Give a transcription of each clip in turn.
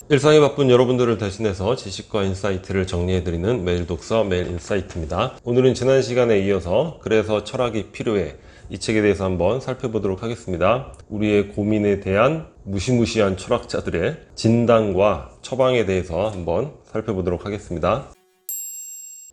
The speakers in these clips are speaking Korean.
일상이 바쁜 여러분들을 대신해서 지식과 인사이트를 정리해드리는 매일 독서 매일 인사이트입니다. 오늘은 지난 시간에 이어서 그래서 철학이 필요해 이 책에 대해서 한번 살펴보도록 하겠습니다. 우리의 고민에 대한 무시무시한 철학자들의 진단과 처방에 대해서 한번 살펴보도록 하겠습니다.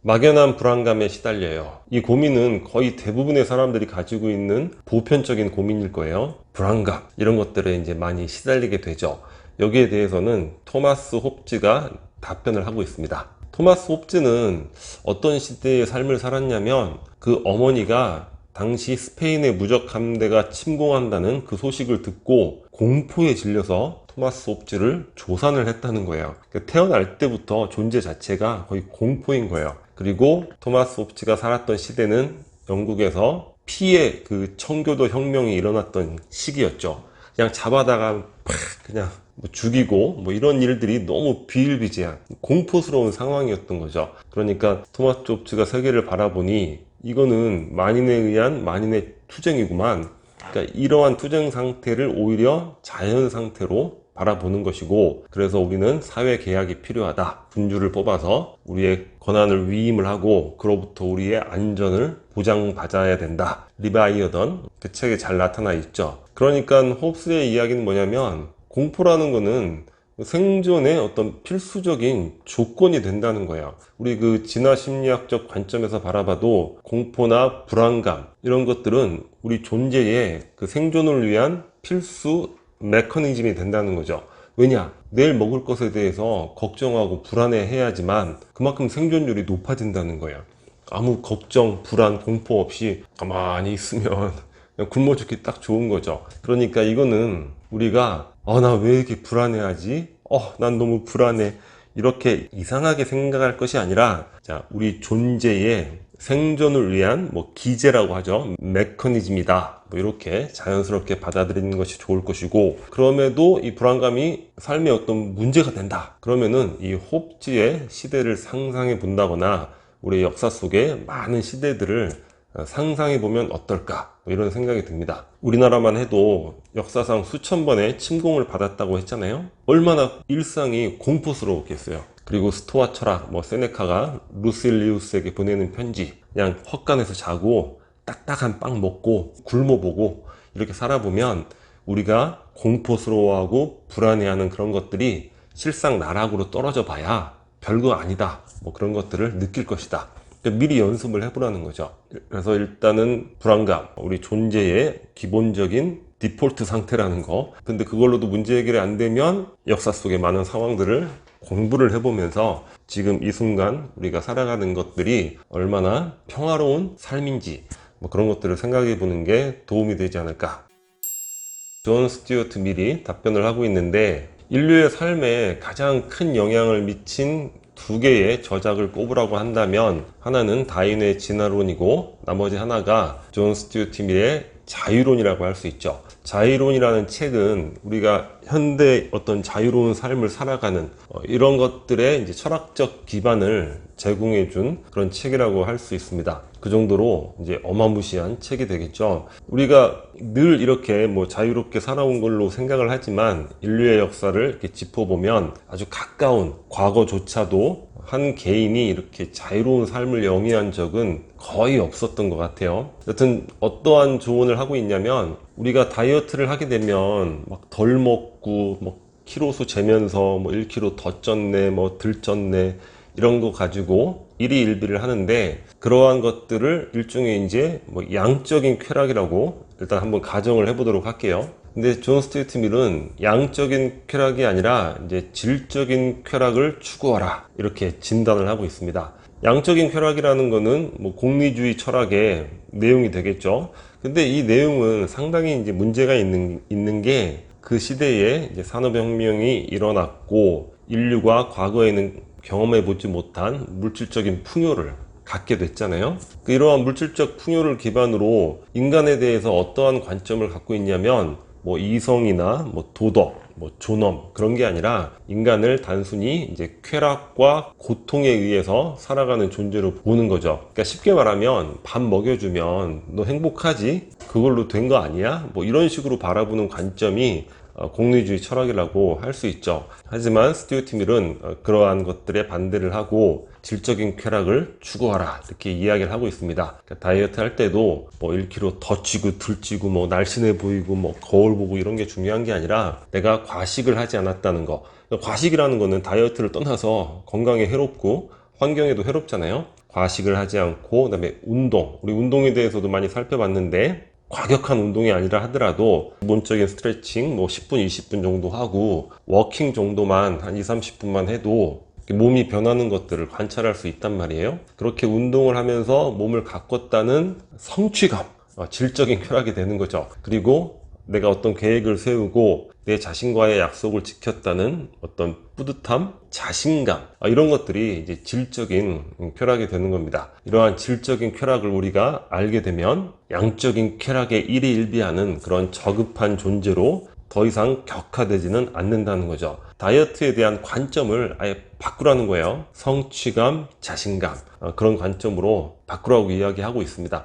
막연한 불안감에 시달려요. 이 고민은 거의 대부분의 사람들이 가지고 있는 보편적인 고민일 거예요. 불안감 이런 것들에 이제 많이 시달리게 되죠. 여기에 대해서는 토마스 홉즈가 답변을 하고 있습니다. 토마스 홉즈는 어떤 시대의 삶을 살았냐면 그 어머니가 당시 스페인의 무적 함대가 침공한다는 그 소식을 듣고 공포에 질려서 토마스 홉즈를 조산을 했다는 거예요. 그러니까 태어날 때부터 존재 자체가 거의 공포인 거예요. 그리고 토마스 홉즈가 살았던 시대는 영국에서 피의 그 청교도 혁명이 일어났던 시기였죠. 그냥 잡아다가 그냥 죽이고 이런 일들이 너무 비일비재한 공포스러운 상황이었던 거죠. 그러니까 토마스 홉즈가 세계를 바라보니 이거는 만인에 의한 만인의 투쟁이구만. 그러니까 이러한 투쟁 상태를 오히려 자연 상태로 바라보는 것이고, 그래서 우리는 사회 계약이 필요하다. 군주를 뽑아서 우리의 권한을 위임을 하고 그로부터 우리의 안전을 보장받아야 된다. 리바이어던 그 책에 잘 나타나 있죠. 그러니까 홉스의 이야기는 뭐냐면 공포라는 거는 생존의 어떤 필수적인 조건이 된다는 거예요. 우리 그 진화 심리학적 관점에서 바라봐도 공포나 불안감 이런 것들은 우리 존재의 그 생존을 위한 필수 메커니즘이 된다는 거죠. 왜냐? 내일 먹을 것에 대해서 걱정하고 불안해해야지만 그만큼 생존율이 높아진다는 거예요. 아무 걱정, 불안, 공포 없이 가만히 있으면 그냥 굶어 죽기 딱 좋은 거죠. 그러니까 이거는 우리가 나 왜 이렇게 불안해하지? 난 너무 불안해. 이렇게 이상하게 생각할 것이 아니라, 자, 우리 존재의 생존을 위한 기제라고 하죠. 메커니즘이다. 이렇게 자연스럽게 받아들이는 것이 좋을 것이고, 그럼에도 이 불안감이 삶에 어떤 문제가 된다. 그러면은 이 홉즈의 시대를 상상해 본다거나 우리 역사 속에 많은 시대들을 상상해 보면 어떨까 이런 생각이 듭니다. 우리나라만 해도 역사상 수천 번의 침공을 받았다고 했잖아요. 얼마나 일상이 공포스러웠겠어요. 그리고 스토아 철학, 세네카가 루실리우스에게 보내는 편지, 그냥 헛간에서 자고 딱딱한 빵 먹고 굶어보고 이렇게 살아보면 우리가 공포스러워하고 불안해하는 그런 것들이 실상 나락으로 떨어져 봐야 별거 아니다, 그런 것들을 느낄 것이다. 미리 연습을 해보라는 거죠. 그래서 일단은 불안감, 우리 존재의 기본적인 디폴트 상태라는 거. 근데 그걸로도 문제 해결이 안 되면 역사 속의 많은 상황들을 공부를 해보면서 지금 이 순간 우리가 살아가는 것들이 얼마나 평화로운 삶인지 그런 것들을 생각해 보는 게 도움이 되지 않을까. 존 스튜어트 밀이 답변을 하고 있는데, 인류의 삶에 가장 큰 영향을 미친 두 개의 저작을 꼽으라고 한다면 하나는 다윈의 진화론이고 나머지 하나가 존 스튜어트 밀의 자유론이라고 할 수 있죠. 자유론이라는 책은 우리가 현대 어떤 자유로운 삶을 살아가는 이런 것들의 이제 철학적 기반을 제공해 준 그런 책이라고 할 수 있습니다. 그 정도로 이제 어마무시한 책이 되겠죠. 우리가 늘 이렇게 자유롭게 살아온 걸로 생각을 하지만 인류의 역사를 이렇게 짚어보면 아주 가까운 과거조차도 한 개인이 이렇게 자유로운 삶을 영위한 적은 거의 없었던 것 같아요. 여튼 어떠한 조언을 하고 있냐면, 우리가 다이어트를 하게 되면 덜 먹고 키로수 재면서 1kg 더 쪘네 덜 쪘네 이런 거 가지고 일희일비를 하는데, 그러한 것들을 일종의 이제 양적인 쾌락이라고 일단 한번 가정을 해보도록 할게요. 근데 존 스튜어트 밀은 양적인 쾌락이 아니라 이제 질적인 쾌락을 추구하라 이렇게 진단을 하고 있습니다. 양적인 쾌락이라는 거는 공리주의 철학의 내용이 되겠죠. 근데 이 내용은 상당히 이제 문제가 있는 게, 그 시대에 이제 산업혁명이 일어났고 인류가 과거에는 경험해보지 못한 물질적인 풍요를 갖게 됐잖아요. 이러한 물질적 풍요를 기반으로 인간에 대해서 어떠한 관점을 갖고 있냐면, 이성이나 도덕, 존엄 그런 게 아니라 인간을 단순히 이제 쾌락과 고통에 의해서 살아가는 존재로 보는 거죠. 그러니까 쉽게 말하면 밥 먹여주면 너 행복하지? 그걸로 된 거 아니야? 이런 식으로 바라보는 관점이 공리주의 철학이라고 할 수 있죠. 하지만 스튜어트 밀은 그러한 것들에 반대를 하고 질적인 쾌락을 추구하라 이렇게 이야기를 하고 있습니다. 그러니까 다이어트 할 때도 뭐 1kg 더 찌고 덜 찌고 뭐 날씬해 보이고 뭐 거울 보고 이런 게 중요한 게 아니라 내가 과식을 하지 않았다는 거. 과식이라는 거는 다이어트를 떠나서 건강에 해롭고 환경에도 해롭잖아요. 과식을 하지 않고, 그다음에 운동, 우리 운동에 대해서도 많이 살펴봤는데 과격한 운동이 아니라 하더라도 기본적인 스트레칭 뭐 10분 20분 정도 하고 워킹 정도만 한 20-30분만 해도 몸이 변하는 것들을 관찰할 수 있단 말이에요. 그렇게 운동을 하면서 몸을 가꿨다는 성취감, 질적인 쾌락이 되는 거죠. 그리고 내가 어떤 계획을 세우고 내 자신과의 약속을 지켰다는 어떤 뿌듯함, 자신감, 이런 것들이 이제 질적인 쾌락이 되는 겁니다. 이러한 질적인 쾌락을 우리가 알게 되면 양적인 쾌락에 일희일비하는 그런 저급한 존재로 더 이상 격화되지는 않는다는 거죠. 다이어트에 대한 관점을 아예 바꾸라는 거예요. 성취감, 자신감, 그런 관점으로 바꾸라고 이야기하고 있습니다.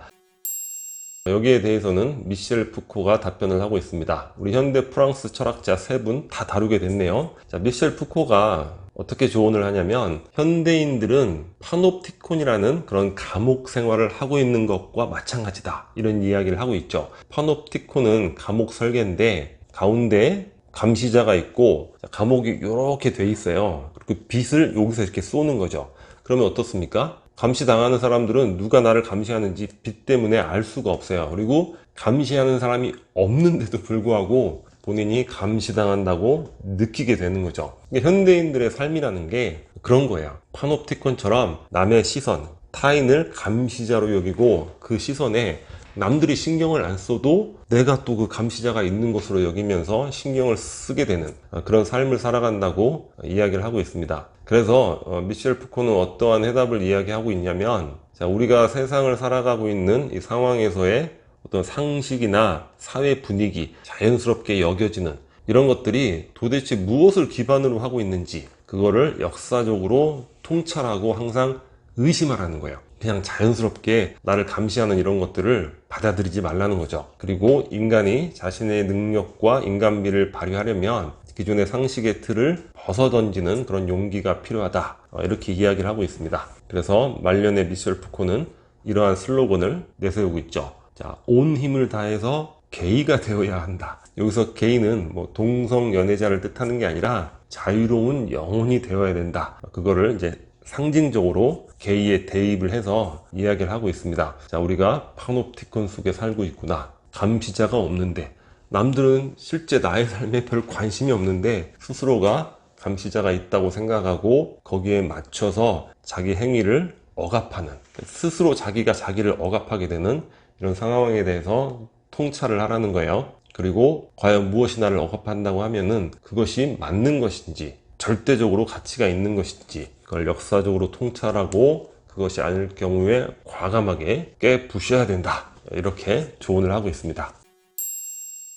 여기에 대해서는 미셸 푸코가 답변을 하고 있습니다. 우리 현대 프랑스 철학자 세 분 다 다루게 됐네요. 자, 미셸 푸코가 어떻게 조언을 하냐면 현대인들은 파놉티콘이라는 그런 감옥 생활을 하고 있는 것과 마찬가지다, 이런 이야기를 하고 있죠. 파놉티콘은 감옥 설계인데 가운데 감시자가 있고 감옥이 이렇게 돼 있어요. 그리고 빛을 여기서 이렇게 쏘는 거죠. 그러면 어떻습니까? 감시당하는 사람들은 누가 나를 감시하는지 빛 때문에 알 수가 없어요. 그리고 감시하는 사람이 없는데도 불구하고 본인이 감시당한다고 느끼게 되는 거죠. 현대인들의 삶이라는 게 그런 거예요. 파놉티콘처럼 남의 시선, 타인을 감시자로 여기고 그 시선에 남들이 신경을 안 써도 내가 또 그 감시자가 있는 것으로 여기면서 신경을 쓰게 되는 그런 삶을 살아간다고 이야기를 하고 있습니다. 그래서 미셸 푸코는 어떠한 해답을 이야기하고 있냐면, 자, 우리가 세상을 살아가고 있는 이 상황에서의 어떤 상식이나 사회 분위기, 자연스럽게 여겨지는 이런 것들이 도대체 무엇을 기반으로 하고 있는지 그거를 역사적으로 통찰하고 항상 의심하라는 거예요. 그냥 자연스럽게 나를 감시하는 이런 것들을 받아들이지 말라는 거죠. 그리고 인간이 자신의 능력과 인간미를 발휘하려면 기존의 상식의 틀을 벗어던지는 그런 용기가 필요하다, 이렇게 이야기를 하고 있습니다. 그래서 말년의 미셸 푸코는 이러한 슬로건을 내세우고 있죠. 자, 온 힘을 다해서 게이가 되어야 한다. 여기서 게이는 뭐 동성 연애자를 뜻하는 게 아니라 자유로운 영혼이 되어야 된다. 그거를 이제 상징적으로 게이에 대입을 해서 이야기를 하고 있습니다. 자, 우리가 파놉티콘 속에 살고 있구나. 감시자가 없는데, 남들은 실제 나의 삶에 별 관심이 없는데 스스로가 감시자가 있다고 생각하고 거기에 맞춰서 자기 행위를 억압하는, 스스로 자기가 자기를 억압하게 되는 이런 상황에 대해서 통찰을 하라는 거예요. 그리고 과연 무엇이 나를 억압한다고 하면은 그것이 맞는 것인지, 절대적으로 가치가 있는 것인지, 그걸 역사적으로 통찰하고 그것이 아닐 경우에 과감하게 깨부셔야 된다, 이렇게 조언을 하고 있습니다.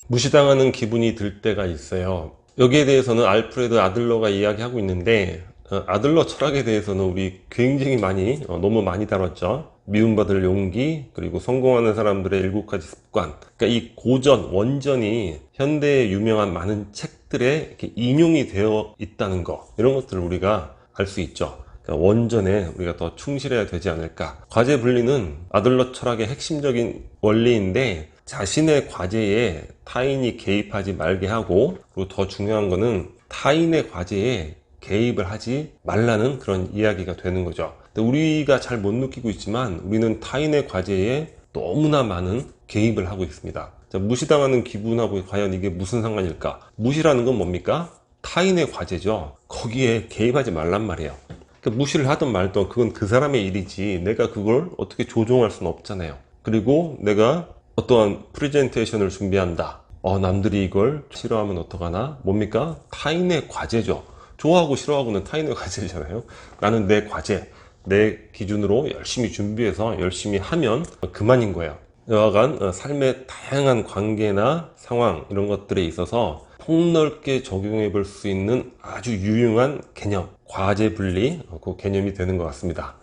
무시당하는 기분이 들 때가 있어요. 여기에 대해서는 알프레드 아들러가 이야기하고 있는데, 아들러 철학에 대해서는 우리 굉장히 너무 많이 다뤘죠. 미움받을 용기, 그리고 성공하는 사람들의 7가지 습관. 그러니까 이 고전, 원전이 현대의 유명한 많은 책들에 이렇게 인용이 되어 있다는 거, 이런 것들을 우리가 알 수 있죠. 그러니까 원전에 우리가 더 충실해야 되지 않을까. 과제 분리는 아들러 철학의 핵심적인 원리인데, 자신의 과제에 타인이 개입하지 말게 하고, 그리고 더 중요한 거는 타인의 과제에 개입을 하지 말라는 그런 이야기가 되는 거죠. 근데 우리가 잘 못 느끼고 있지만 우리는 타인의 과제에 너무나 많은 개입을 하고 있습니다. 자, 무시당하는 기분하고 과연 이게 무슨 상관일까? 무시라는 건 뭡니까? 타인의 과제죠. 거기에 개입하지 말란 말이에요. 그러니까 무시를 하든 말든 그건 그 사람의 일이지 내가 그걸 어떻게 조종할 수는 없잖아요. 그리고 내가 어떠한 프레젠테이션을 준비한다. 남들이 이걸 싫어하면 어떡하나? 뭡니까? 타인의 과제죠. 좋아하고 싫어하고는 타인의 과제잖아요. 나는 내 과제, 내 기준으로 열심히 준비해서 열심히 하면 그만인 거예요. 여하간 삶의 다양한 관계나 상황, 이런 것들에 있어서 폭넓게 적용해 볼 수 있는 아주 유용한 개념, 과제 분리, 그 개념이 되는 것 같습니다.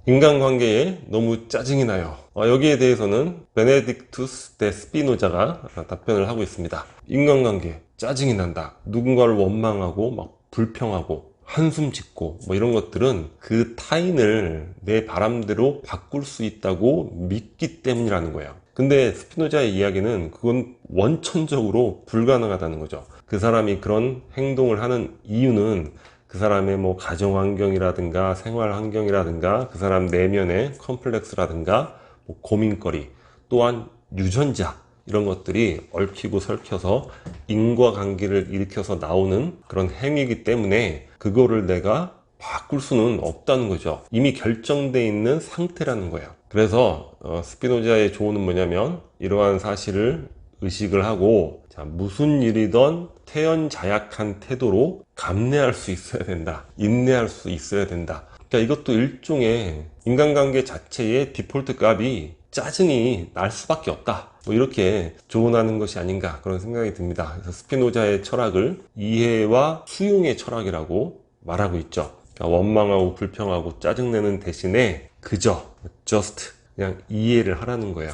인간관계에 너무 짜증이 나요. 여기에 대해서는 베네딕투스 데 스피노자가 답변을 하고 있습니다. 인간관계 짜증이 난다. 누군가를 원망하고 막 불평하고 한숨 짓고 뭐 이런 것들은 그 타인을 내 바람대로 바꿀 수 있다고 믿기 때문이라는 거예요. 근데 스피노자의 이야기는 그건 원천적으로 불가능하다는 거죠. 그 사람이 그런 행동을 하는 이유는 그 사람의 뭐 가정 환경이라든가 생활 환경이라든가 그 사람 내면의 컴플렉스라든가 뭐 고민거리, 또한 유전자, 이런 것들이 얽히고 설켜서 인과관계를 일으켜서 나오는 그런 행위이기 때문에 그거를 내가 바꿀 수는 없다는 거죠. 이미 결정되어 있는 상태라는 거예요. 그래서 스피노자의 조언은 뭐냐면, 이러한 사실을 의식을 하고 무슨 일이든 태연자약한 태도로 감내할 수 있어야 된다. 인내할 수 있어야 된다. 그러니까 이것도 일종의 인간관계 자체의 디폴트 값이 짜증이 날 수밖에 없다. 뭐 이렇게 조언하는 것이 아닌가, 그런 생각이 듭니다. 그래서 스피노자의 철학을 이해와 수용의 철학이라고 말하고 있죠. 그러니까 원망하고 불평하고 짜증내는 대신에 그저 just 그냥 이해를 하라는 거예요.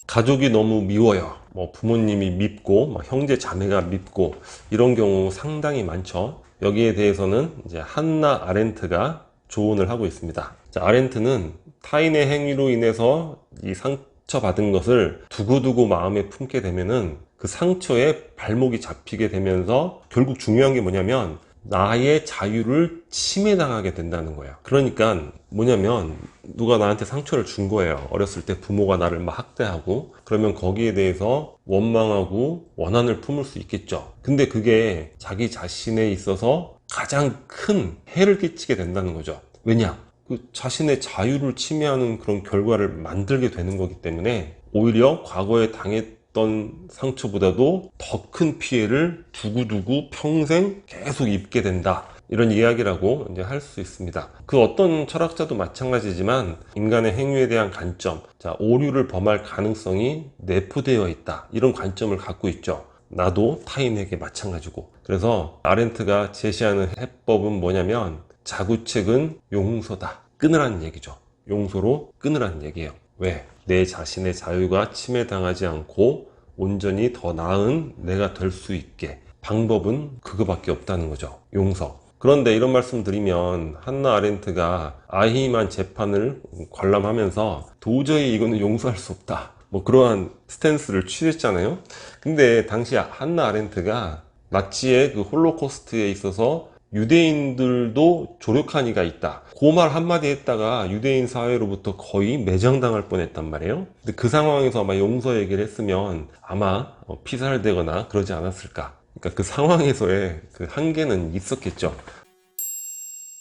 가족이 너무 미워요. 뭐 부모님이 밉고 뭐 형제 자매가 밉고 이런 경우 상당히 많죠. 여기에 대해서는 이제 한나 아렌트가 조언을 하고 있습니다. 자, 아렌트는 타인의 행위로 인해서 이 상처받은 것을 두고두고 마음에 품게 되면은 그 상처에 발목이 잡히게 되면서 결국 중요한 게 뭐냐면 나의 자유를 침해당하게 된다는 거예요. 그러니까 뭐냐면 누가 나한테 상처를 준 거예요. 어렸을 때 부모가 나를 막 학대하고, 그러면 거기에 대해서 원망하고 원한을 품을 수 있겠죠. 근데 그게 자기 자신에 있어서 가장 큰 해를 끼치게 된다는 거죠. 왜냐? 그 자신의 자유를 침해하는 그런 결과를 만들게 되는 거기 때문에 오히려 과거에 당했던 상처보다도 더 큰 피해를 두고두고 평생 계속 입게 된다. 이런 이야기라고 이제 할 수 있습니다. 그 어떤 철학자도 마찬가지지만 인간의 행위에 대한 관점, 자, 오류를 범할 가능성이 내포되어 있다. 이런 관점을 갖고 있죠. 나도 타인에게 마찬가지고. 그래서 아렌트가 제시하는 해법은 뭐냐면 자구책은 용서다. 끊으라는 얘기죠. 용서로 끊으라는 얘기예요. 왜? 내 자신의 자유가 침해당하지 않고 온전히 더 나은 내가 될 수 있게 방법은 그거밖에 없다는 거죠. 용서. 그런데 이런 말씀 드리면 한나 아렌트가 아히만 재판을 관람하면서 도저히 이거는 용서할 수 없다, 뭐 그러한 스탠스를 취했잖아요. 근데 당시 한나 아렌트가 나치의 그 홀로코스트에 있어서 유대인들도 조력한 이가 있다, 그 말 한마디 했다가 유대인 사회로부터 거의 매장당할 뻔했단 말이에요. 근데 그 상황에서 아마 용서 얘기를 했으면 아마 피살되거나 그러지 않았을까. 그러니까 그 상황에서의 그 한계는 있었겠죠.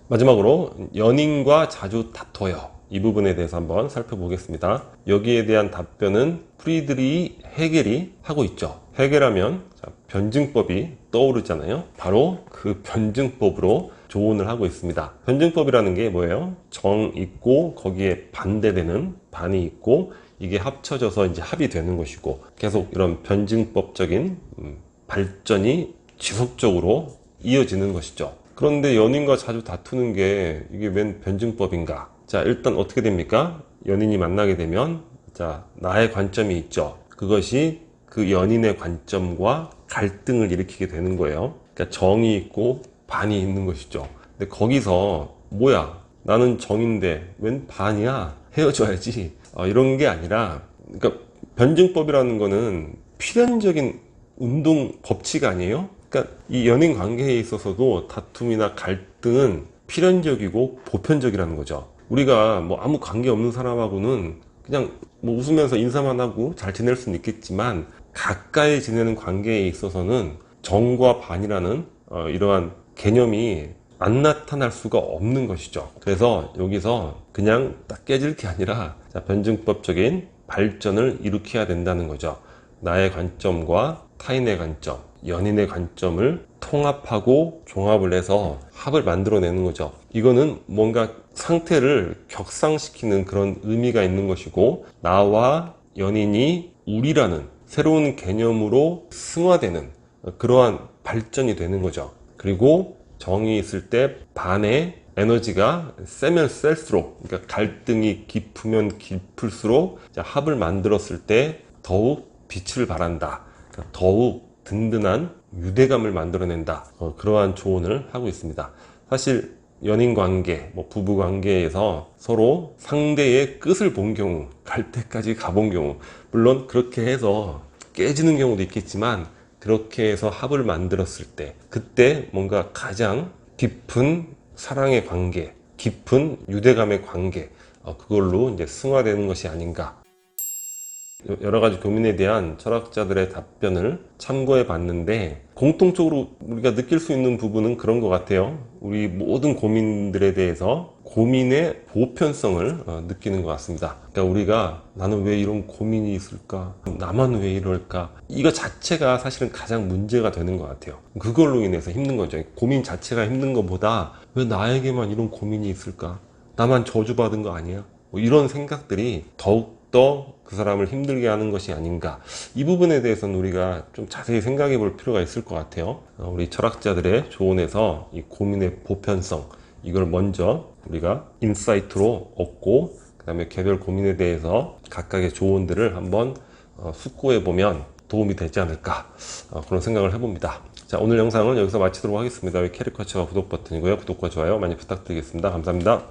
마지막으로 연인과 자주 다퉈요. 이 부분에 대해서 한번 살펴보겠습니다. 여기에 대한 답변은 프리드리히 헤겔이 하고 있죠. 헤겔하면 변증법이 떠오르잖아요. 바로 그 변증법으로 조언을 하고 있습니다. 변증법이라는 게 뭐예요? 정 있고 거기에 반대되는 반이 있고 이게 합쳐져서 이제 합이 되는 것이고, 계속 이런 변증법적인 발전이 지속적으로 이어지는 것이죠. 그런데 연인과 자주 다투는 게 이게 웬 변증법인가? 자, 일단 어떻게 됩니까? 연인이 만나게 되면 자, 나의 관점이 있죠. 그것이 그 연인의 관점과 갈등을 일으키게 되는 거예요. 그러니까 정이 있고 반이 있는 것이죠. 근데 거기서 뭐야? 나는 정인데 웬 반이야? 헤어져야지. 이런 게 아니라, 그러니까 변증법이라는 거는 필연적인 운동 법칙 아니에요? 그러니까 이 연인 관계에 있어서도 다툼이나 갈등은 필연적이고 보편적이라는 거죠. 우리가 뭐 아무 관계 없는 사람하고는 그냥 뭐 웃으면서 인사만 하고 잘 지낼 수는 있겠지만, 가까이 지내는 관계에 있어서는 정과 반이라는 이러한 개념이 안 나타날 수가 없는 것이죠. 그래서 여기서 그냥 딱 깨질 게 아니라 변증법적인 발전을 일으켜야 된다는 거죠. 나의 관점과 타인의 관점, 연인의 관점을 통합하고 종합을 해서 합을 만들어내는 거죠. 이거는 뭔가 상태를 격상시키는 그런 의미가 있는 것이고, 나와 연인이 우리라는 새로운 개념으로 승화되는 그러한 발전이 되는 거죠. 그리고 정이 있을 때 반의 에너지가 세면 셀수록, 그러니까 갈등이 깊으면 깊을수록 합을 만들었을 때 더욱 빛을 발한다. 그러니까 더욱 든든한 유대감을 만들어낸다. 그러한 조언을 하고 있습니다. 사실 연인 관계, 부부 관계에서 서로 상대의 끝을 본 경우, 갈 때까지 가본 경우, 물론 그렇게 해서 깨지는 경우도 있겠지만, 그렇게 해서 합을 만들었을 때, 그때 뭔가 가장 깊은 사랑의 관계, 깊은 유대감의 관계, 그걸로 이제 승화되는 것이 아닌가. 여러 가지 고민에 대한 철학자들의 답변을 참고해 봤는데, 공통적으로 우리가 느낄 수 있는 부분은 그런 것 같아요. 우리 모든 고민들에 대해서 고민의 보편성을 느끼는 것 같습니다. 그러니까 우리가 나는 왜 이런 고민이 있을까? 나만 왜 이럴까? 이거 자체가 사실은 가장 문제가 되는 것 같아요. 그걸로 인해서 힘든 거죠. 고민 자체가 힘든 것보다 왜 나에게만 이런 고민이 있을까? 나만 저주받은 거 아니야? 이런 생각들이 더욱더 그 사람을 힘들게 하는 것이 아닌가. 이 부분에 대해서는 우리가 좀 자세히 생각해 볼 필요가 있을 것 같아요. 우리 철학자들의 조언에서 이 고민의 보편성, 이걸 먼저 우리가 인사이트로 얻고, 그 다음에 개별 고민에 대해서 각각의 조언들을 한번 숙고해 보면 도움이 되지 않을까, 그런 생각을 해봅니다. 자, 오늘 영상은 여기서 마치도록 하겠습니다. 캐리커처가 구독 버튼이고요. 구독과 좋아요 많이 부탁드리겠습니다. 감사합니다.